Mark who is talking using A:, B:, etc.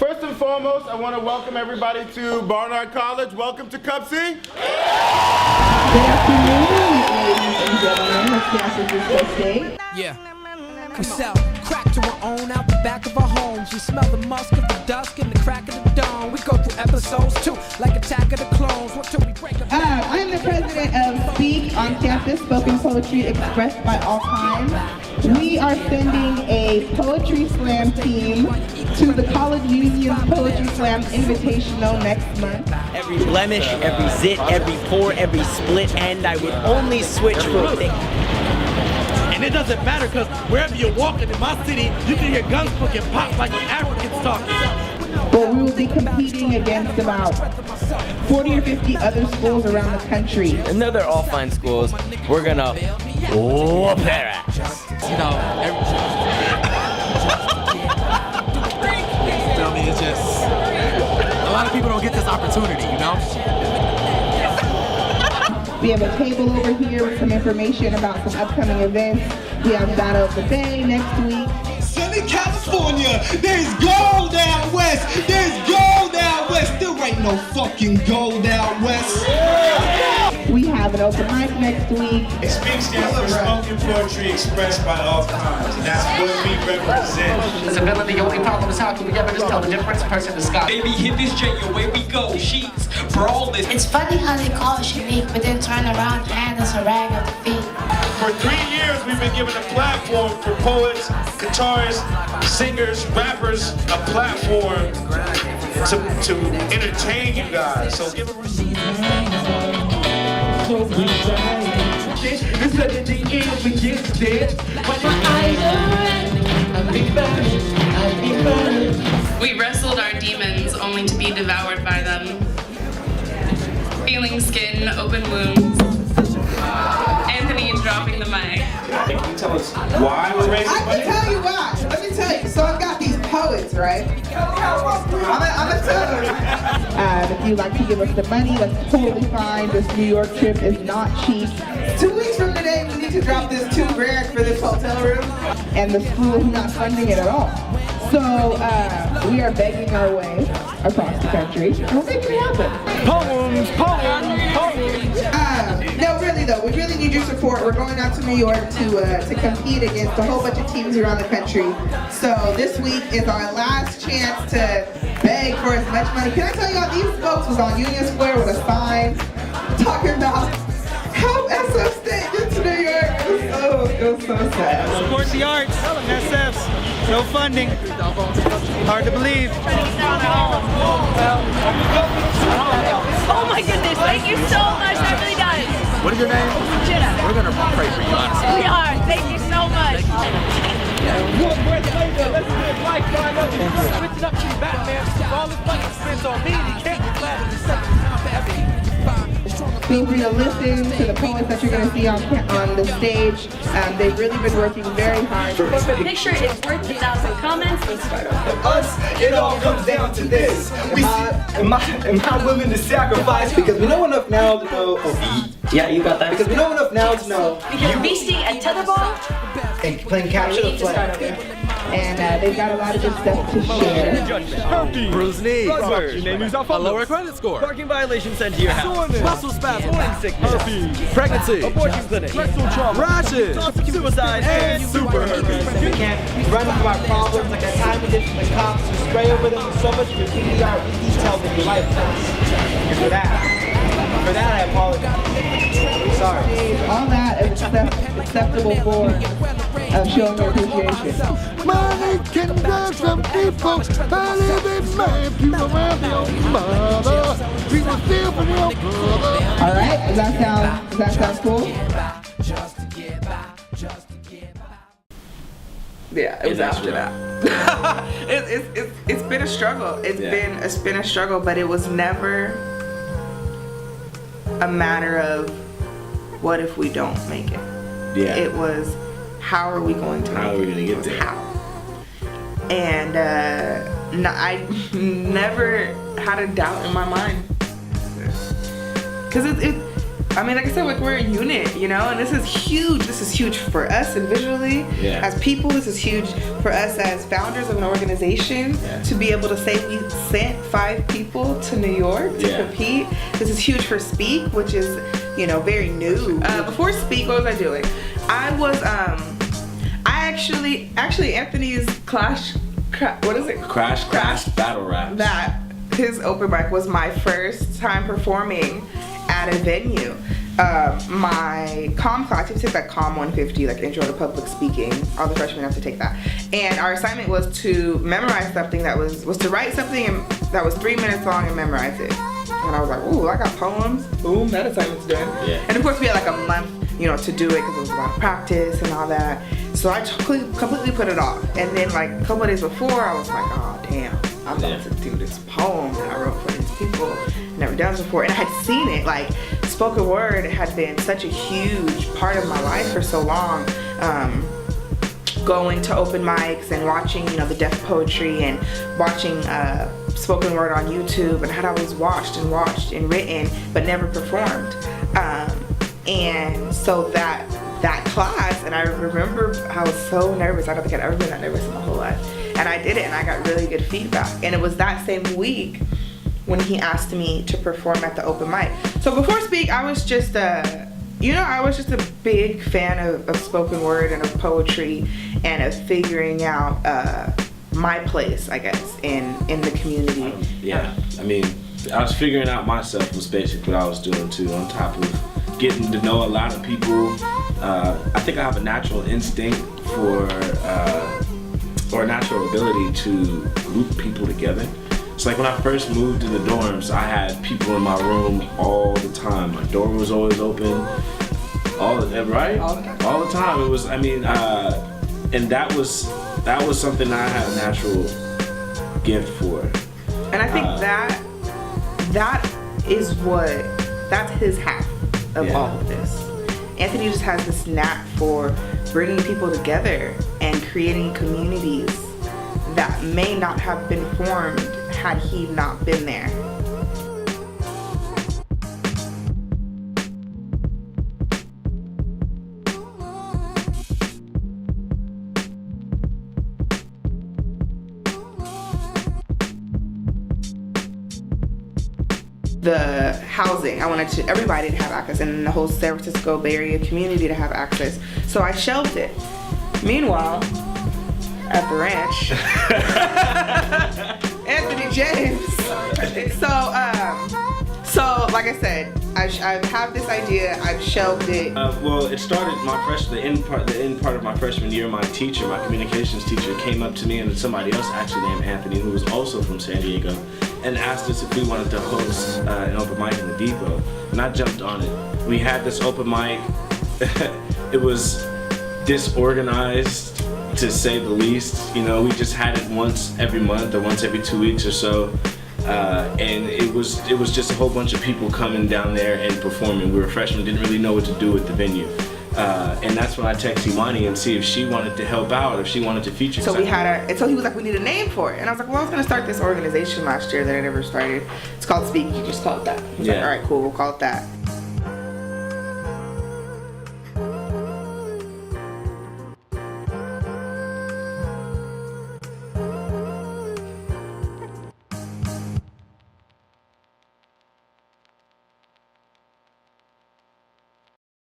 A: First and foremost, I want to welcome everybody to Barnard College. Welcome to CUPSI.
B: Good afternoon, ladies and gentlemen of campuses S.P.E.A.K.
C: Yeah. We sell crack to our own out the back of our homes. We smell the musk of the dusk and the crack of the dawn. We go through episodes too, like Attack of the Clones. What till we break up?
B: I'm the president of S.P.E.A.K. on campus, spoken poetry expressed by all kinds. We are sending a poetry slam team to the College Union's Poetry Slam Invitational next month.
D: Every blemish, every zit, every pore, every split end, I would only switch for a thing.
E: And it doesn't matter because wherever you're walking in my city, you can hear guns fucking pop like when Africans talking.
B: Well, we will be competing against about 40 or 50 other schools around the country.
D: And though they're all fine schools, we're gonna whoop their ass.
E: You know, feel me? It's just a lot of people don't get this opportunity, you know?
B: We have a table over here with some information about some upcoming events. We have Battle of the Bay next week.
F: Sunny California, there's gold out west. There's gold out west. There ain't no fucking gold out west.
B: We have an open mic next week.
G: S.P.E.A.K stands for spoken poetry expressed by all kinds, and that's what we represent.
H: Visibility, only problem is how can we ever just tell the difference person to Scott?
I: Baby, hit this jet, away we go. Sheets, brawlers.
J: It's funny how they call us unique, but then turn around and hand us a rag of defeat.
G: For 3 years, we've been given a platform for poets, guitarists, singers, rappers, a platform to entertain you guys. So give a
K: We wrestled our demons only to be devoured by them. Feeling skin, open wounds. Anthony dropping the mic.
G: Can you tell us why we're raising money?
B: I can tell you why. Let me tell you. So I've got these poets, right? I'm gonna tell you. If you'd like to give us the money, that's totally fine. This New York trip is not cheap. 2 weeks from today, we need to drop this $2,000 for this hotel room, and the school is not funding it at all. So we are begging our way across the country, and we're making it happen.
E: Poems.
B: No, really though, we really need your support. We're going out to New York to compete against a whole bunch of teams around the country. So this week is our last chance to beg for as much money. Can I tell y'all, these folks was on Union Square with a sign talking about help SF State get to New York. It was so sad.
E: Support the arts, SFs, no funding. Hard to believe.
K: Oh my goodness, thank you so much, that really does.
E: What is your name?
K: Jenna.
E: We're gonna pray for you, honestly.
K: We are, thank you so much.
B: Feel free to listen to the poets that you're going to see on the stage. They've really been working very hard.
K: But the picture is worth 1,000 comments.
F: For us, it all comes down to this. Am I willing to sacrifice? Because we know enough now to know.
D: Yeah, you got that.
F: Because we know enough now to know.
K: Because beasting a tetherball
F: And playing capture the flag.
B: And they've got a lot of good stuff to share.
E: Bruised knees. A lower credit score.
D: Parking violation sent to your house.
E: Muscle spasm.
D: Morning sickness.
E: Pregnancy.
D: Abortion clinic.
E: Rashes.
D: Suicide. And super herpes.
F: We can't run from our problems like that time we did from the cops who spray over them with so much of your PDR details in your life. And for that I apologize. Sorry.
B: All that is acceptable form of showing your appreciation.
E: Money can drive some people. Believe in me if you around your mother. People steal from your brother.
B: All right, does that sound cool?
L: Yeah, it was after that. It's been a struggle. It's been a struggle, but it was never a matter of what if we don't make it.
A: Yeah.
L: It was how are we going to make it?
A: How are we going to get there?
L: How? And I never had a doubt in my mind. Because
B: I mean, like I said, like we're a unit, you know, and this is huge. This is huge for us individually, as people. This is huge for us as founders of an organization to be able to say we sent 5 people to New York to compete. This is huge for S.P.E.A.K, which is, you know, very new. Before S.P.E.A.K, what was I doing? I was, actually Anthony's Crash
M: Battle Rap.
B: That, his open mic was my first time performing at a venue. My comm class, you take that comm 150, like intro to public speaking. All the freshmen have to take that. And our assignment was to memorize something that was to write something that was 3 minutes long and memorize it. And I was like, ooh, I got poems. Boom, that assignment's done. Yeah. And of course we had like a month, you know, to do it because it was a lot of practice and all that. So I completely put it off. And then like a couple of days before, I was like, oh damn, I'm about to do this poem that I wrote for these people. Never done this before. And I had seen it, like spoken word had been such a huge part of my life for so long. Going to open mics and watching, you know, the deaf poetry and watching spoken word on YouTube, and had always watched and written, but never performed. And so that class, and I remember I was so nervous. I don't think I'd ever been that nervous in my whole life. And I did it, and I got really good feedback. And it was that same week when he asked me to perform at the open mic. So before S.P.E.A.K, I was just a big fan of spoken word and of poetry and of figuring out my place, I guess, in the community.
M: I mean, I was figuring out myself was basically what I was doing too, on top of getting to know a lot of people. I think I have a natural instinct for, or a natural ability to group people together. It's like when I first moved to the dorms, I had people in my room all the time. My door was always open, all the time. It was, I mean, and that was something I had a natural gift for.
B: And I think that's his half of all of this. Anthony just has this knack for bringing people together and creating communities that may not have been formed had he not been there. The housing, I wanted everybody to have access, and the whole San Francisco Bay Area community to have access. So I shelved it. Meanwhile, at the ranch, Anthony James. So like I said, I have this idea. I've shelved it.
M: Well, it started the end part of my freshman year. My teacher, my communications teacher, came up to me and somebody else actually named Anthony, who was also from San Diego, and asked us if we wanted to host an open mic in the Depot. And I jumped on it. We had this open mic. It was disorganized, to say the least. You know, we just had it once every month or once every 2 weeks or so. And it was just a whole bunch of people coming down there and performing. We were freshmen, didn't really know what to do with the venue. And that's when I texted Imani and see if she wanted to help out, if she wanted to feature.
B: So so he was like, we need a name for it. And I was like, well, I was gonna start this organization last year that I never started. It's called S.P.E.A.K, you just call it that. He was like, all right, cool, we'll call it that.